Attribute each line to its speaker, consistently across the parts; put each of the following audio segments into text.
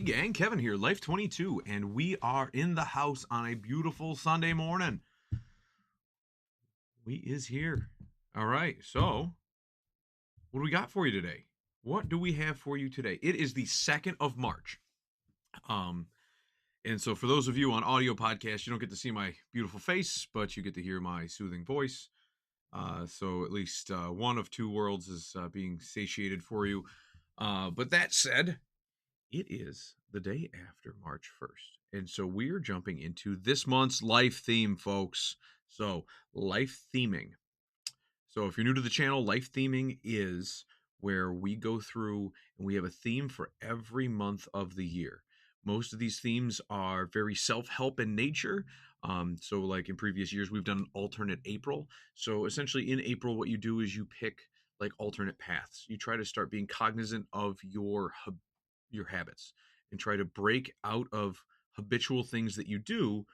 Speaker 1: Hey gang, Kevin here, Life22, and we are in the house on a beautiful Sunday morning. We is here. All right, so what do we got for you today? What do we have for you today? It is the 2nd of March. Um, and so for those of you on audio podcast, you don't get to see my beautiful face, but you get to hear my soothing voice. So at least one of two worlds is being satiated for you. But that said, it is the day after March 1st. And so we're jumping into this month's life theme, folks. So, life theming. So, if you're new to the channel, life theming is where we go through and we have a theme for every month of the year. Most of these themes are very self help in nature. So, like in previous years, we've done alternate April. So, essentially, in April, what you do is you pick like alternate paths. You try to start being cognizant of your habits and try to break out of habitual things that you do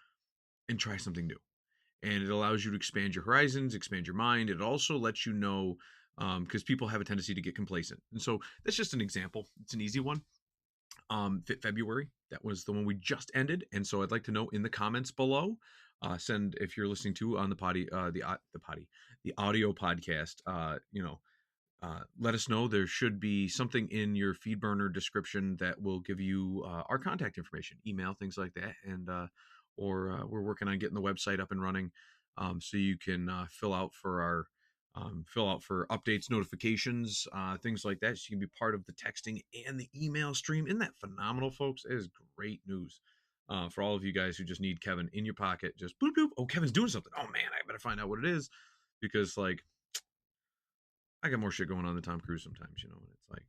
Speaker 1: and try something new. And it allows you to expand your horizons, expand your mind. It also lets you know, because people have a tendency to get complacent. And so that's just an example. It's an easy one. Fit February, that was the one we just ended. And so I'd like to know in the comments below. Send if you're listening to on the the audio podcast. Let us know. There should be something in your feed burner description that will give you our contact information, email, things like that. And or we're working on getting the website up and running, so you can fill out for updates, notifications, things like that. So you can be part of the texting and the email stream. Isn't that phenomenal, folks? It is great news. For all of you guys who just need Kevin in your pocket, just boop boop. Oh, Kevin's doing something. Oh man, I better find out what it is, because like I got more shit going on than Tom Cruise sometimes, and it's like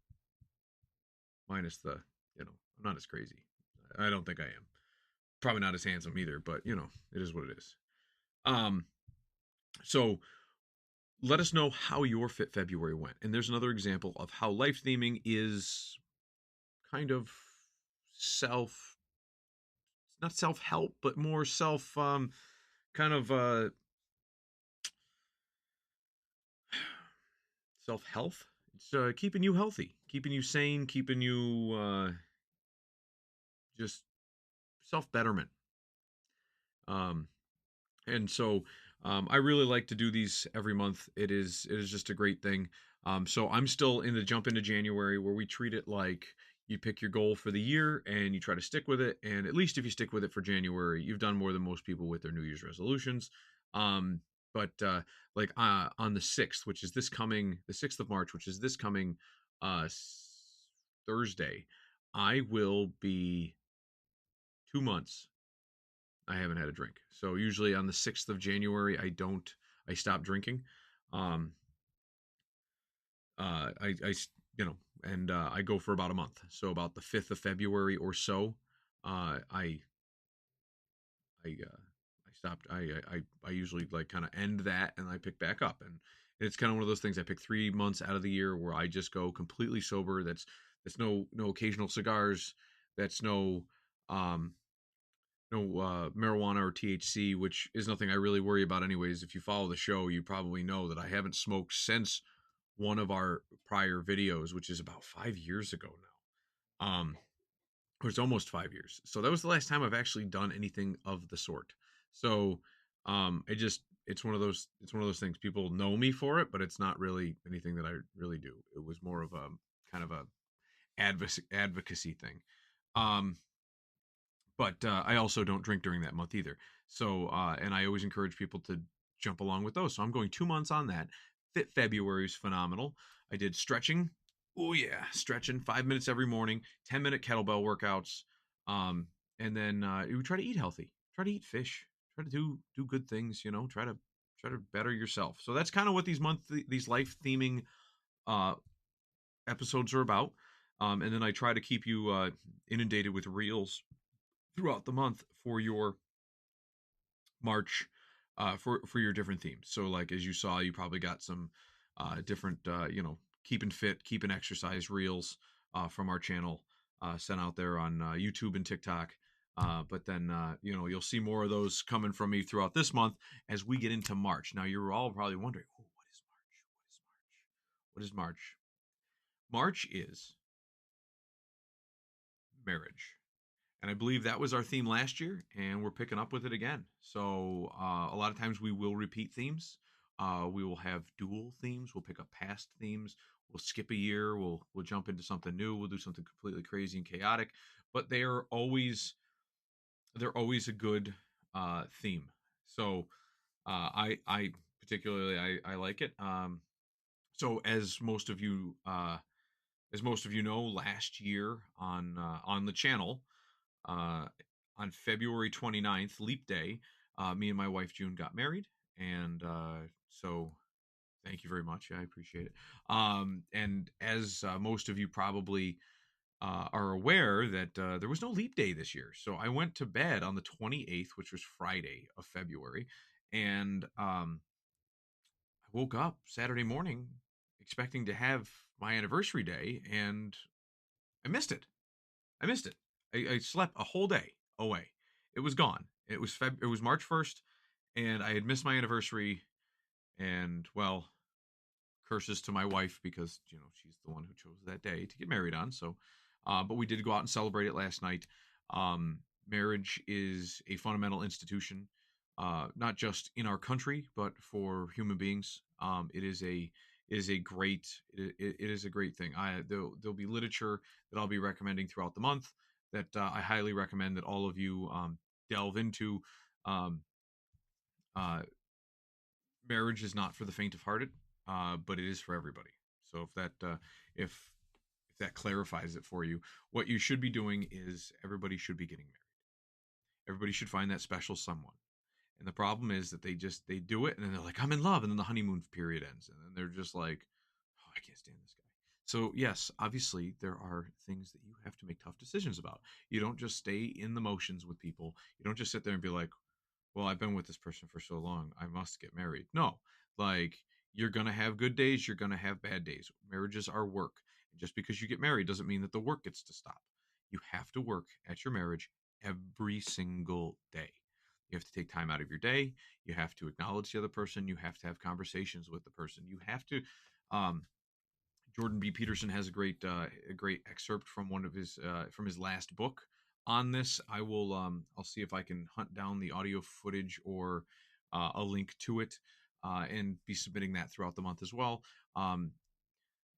Speaker 1: minus the, I'm not as crazy. I don't think I am. Probably not as handsome either, but it is what it is. Um, so let us know how your Fit February went. And there's another example of how life theming is kind of self, not self help, but more self, kind of self health. It's keeping you healthy, keeping you sane, keeping you just self betterment. Um, and so I really like to do these every month. It is just a great thing. So I'm still in the jump into January, where we treat it like you pick your goal for the year and you try to stick with it. And at least if you stick with it for January, you've done more than most people with their New Year's resolutions. Um, but like on the 6th of March, which is this coming uh, Thursday, I will be 2 months I haven't had a drink. So usually on the 6th of January, I stop drinking. Um, I and I go for about a month. So about the 5th of February or so, I, I stopped. I usually like kind of end that and I pick back up. And it's kind of one of those things. I pick 3 months out of the year where I just go completely sober. That's no occasional cigars. That's um, no marijuana or THC, which is nothing I really worry about anyways. If you follow the show, you probably know that I haven't smoked since one of our prior videos, which is about 5 years ago now. Or it's almost 5 years. So that was the last time I've actually done anything of the sort. So it's one of those things. People know me for it, but it's not really anything that I really do. It was more of a kind of a advocacy thing. Um, but I also don't drink during that month either. So, and I always encourage people to jump along with those. So I'm going 2 months on that. Fit February is phenomenal. I did stretching. Oh yeah, stretching 5 minutes every morning, 10-minute kettlebell workouts, um, and then we try to eat healthy, try to eat fish, try to do good things. Try to better yourself. So that's kind of what these life theming uh, episodes are about. And then I try to keep you inundated with reels throughout the month for your March, for your different themes. So like as you saw, you probably got some different keeping fit, keeping exercise reels from our channel sent out there on YouTube and TikTok. But then you'll see more of those coming from me throughout this month as we get into March. Now you're all probably wondering, oh, what is March? What is March? What is March? March is marriage. And I believe that was our theme last year, and we're picking up with it again. So a lot of times we will repeat themes. We will have dual themes. We'll pick up past themes. We'll skip a year. We'll jump into something new. We'll do something completely crazy and chaotic. But they're always a good theme. So I particularly I like it. So as most of you know, last year on the channel, uh, on February 29th, Leap Day, me and my wife June got married, and so thank you very much. I appreciate it. And as most of you probably are aware, that there was no Leap Day this year, so I went to bed on the 28th, which was Friday of February, and I woke up Saturday morning expecting to have my anniversary day, and I missed it. I missed it. I slept a whole day away. It was gone. It was March 1st, and I had missed my anniversary. And well, curses to my wife, because she's the one who chose that day to get married on. So, but we did go out and celebrate it last night. Marriage is a fundamental institution, not just in our country but for human beings. It is a great thing. There'll be literature that I'll be recommending throughout the month that I highly recommend that all of you delve into. Um, uh, Marriage is not for the faint of hearted, but it is for everybody. So if that clarifies it for you, what you should be doing is everybody should be getting married. Everybody should find that special someone. And the problem is that they do it, and then they're like, I'm in love, and then the honeymoon period ends, and then they're just like, oh, I can't stand this guy. So yes, obviously there are things that you have to make tough decisions about. You don't just stay in the motions with people. You don't just sit there and be like, well, I've been with this person for so long, I must get married. No, like, you're going to have good days, you're going to have bad days. Marriages are work. And just because you get married doesn't mean that the work gets to stop. You have to work at your marriage every single day. You have to take time out of your day. You have to acknowledge the other person. You have to have conversations with the person. You have to. Um, Jordan B. Peterson has a great excerpt from one of his from his last book on this. I'll see if I can hunt down the audio footage or a link to it, and be submitting that throughout the month as well.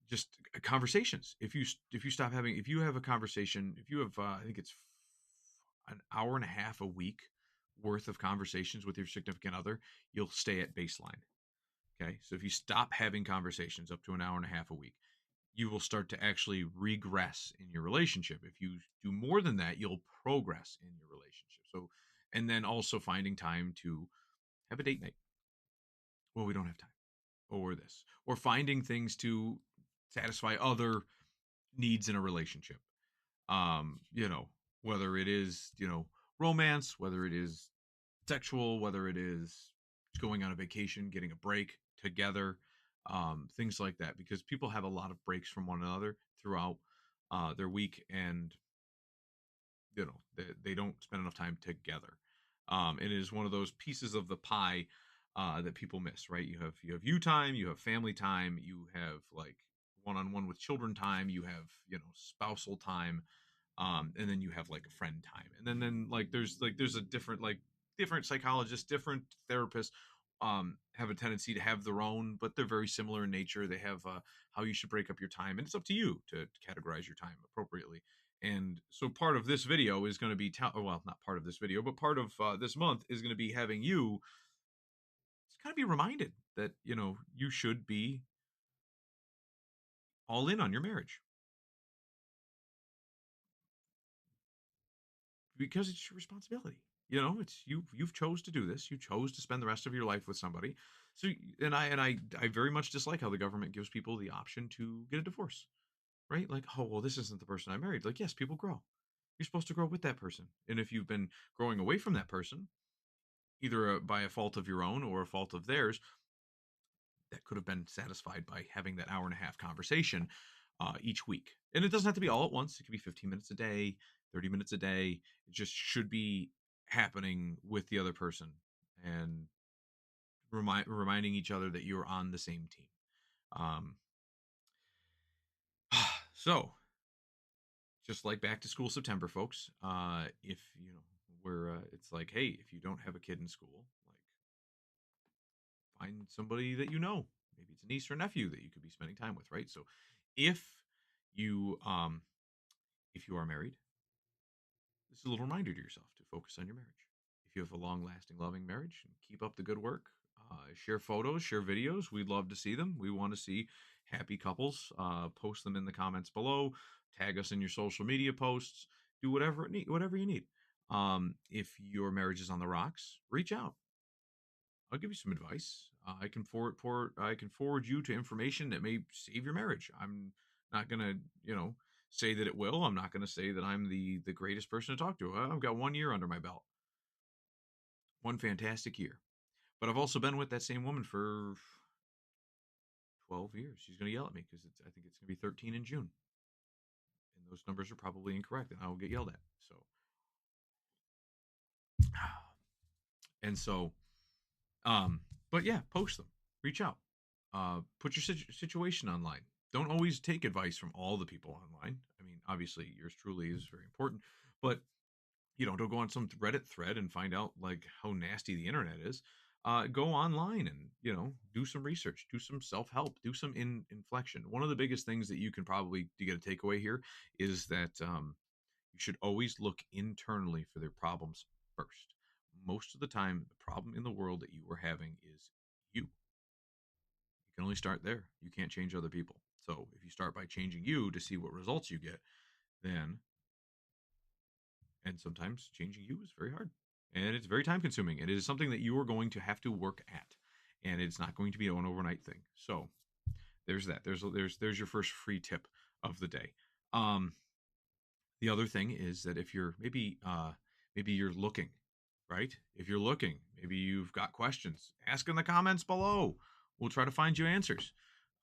Speaker 1: Just conversations. If you have a conversation, if you have I think it's an hour and a half a week worth of conversations with your significant other, you'll stay at baseline. Okay, so if you stop having conversations up to an hour and a half a week, you will start to actually regress in your relationship. If you do more than that, you'll progress in your relationship. So, and then also finding time to have a date night. Well, we don't have time, or this, or finding things to satisfy other needs in a relationship. You know, whether it is, romance, whether it is sexual, whether it is going on a vacation, getting a break together, things like that, because people have a lot of breaks from one another throughout their week, and they don't spend enough time together. It is one of those pieces of the pie that people miss, right? You have you time, you have family time, you have like one-on-one with children time, you have spousal time, and then you have like a friend time, and then there's a different psychologists, different therapists have a tendency to have their own, but they're very similar in nature. They have how you should break up your time, and it's up to you to categorize your time appropriately. And so part of this video is going to be well, not part of this video, but part of this month is going to be having you just kind of be reminded that you should be all in on your marriage, because it's your responsibility. It's you've chose to do this. You chose to spend the rest of your life with somebody. So, and I very much dislike how the government gives people the option to get a divorce, right? Like, oh, well, this isn't the person I married. Like, yes, people grow. You're supposed to grow with that person. And if you've been growing away from that person, either by a fault of your own or a fault of theirs, that could have been satisfied by having that hour and a half conversation each week. And it doesn't have to be all at once. It could be 15 minutes a day, 30 minutes a day. It just should be happening with the other person, and reminding each other that you're on the same team. Um, so just like back to school September, folks. If you know, where it's like, hey, if you don't have a kid in school, like find somebody that you know. Maybe it's a niece or nephew that you could be spending time with, right? So, if you um if you are married, this is a little reminder to yourself to focus on your marriage. If you have a long lasting, loving marriage, and keep up the good work. Share photos, share videos. We'd love to see them. We want to see happy couples. Post them in the comments below. Tag us in your social media posts. Do whatever you need. If your marriage is on the rocks, reach out. I'll give you some advice. I can forward you to information that may save your marriage. I'm not gonna, say that it will. I'm not gonna say that I'm the greatest person to talk to. I've got 1 year under my belt, one fantastic year. But I've also been with that same woman for 12 years. She's gonna yell at me because I think it's gonna be 13 in June, and those numbers are probably incorrect, and I will get yelled at. So, and so Um, but yeah, post them, reach out, put your situation online. Don't always take advice from all the people online. I mean, obviously, yours truly is very important, but don't go on some Reddit thread and find out like how nasty the internet is. Go online and do some research, do some self help, do some inflection. One of the biggest things that you can probably to get a takeaway here is that you should always look internally for their problems first. Most of the time, the problem in the world that you are having is you. You can only start there. You can't change other people. So if you start by changing you to see what results you get, then, and sometimes changing you is very hard and it's very time consuming. And it is something that you are going to have to work at. And it's not going to be an overnight thing. So there's that. There's your first free tip of the day. Um, The other thing is that if you're maybe you're looking, right? If you're looking, maybe you've got questions, ask in the comments below. We'll try to find you answers.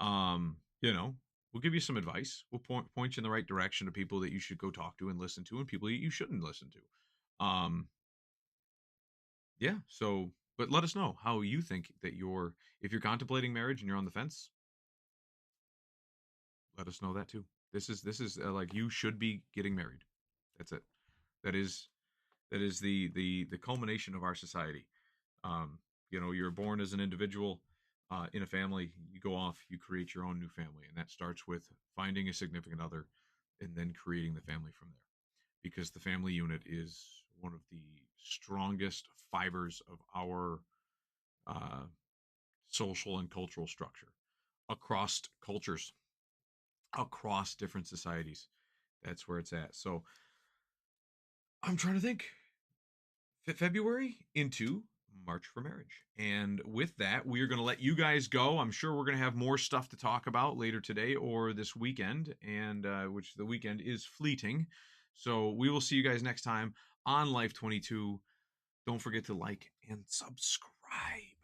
Speaker 1: Um, you know, we'll give you some advice. We'll point you in the right direction to people that you should go talk to and listen to, and people that you shouldn't listen to. Yeah. So, but let us know how you think that if you're contemplating marriage and you're on the fence, let us know that too. This is like you should be getting married. That's it. That is the culmination of our society. You're born as an individual in a family. You go off, you create your own new family, and that starts with finding a significant other, and then creating the family from there. Because the family unit is one of the strongest fibers of our uh, social and cultural structure across cultures, across different societies. That's where it's at. So I'm trying to think. February into March for Marriage. And with that, we are going to let you guys go. I'm sure we're going to have more stuff to talk about later today or this weekend, and which the weekend is fleeting. So we will see you guys next time on Life 22. Don't forget to like and subscribe.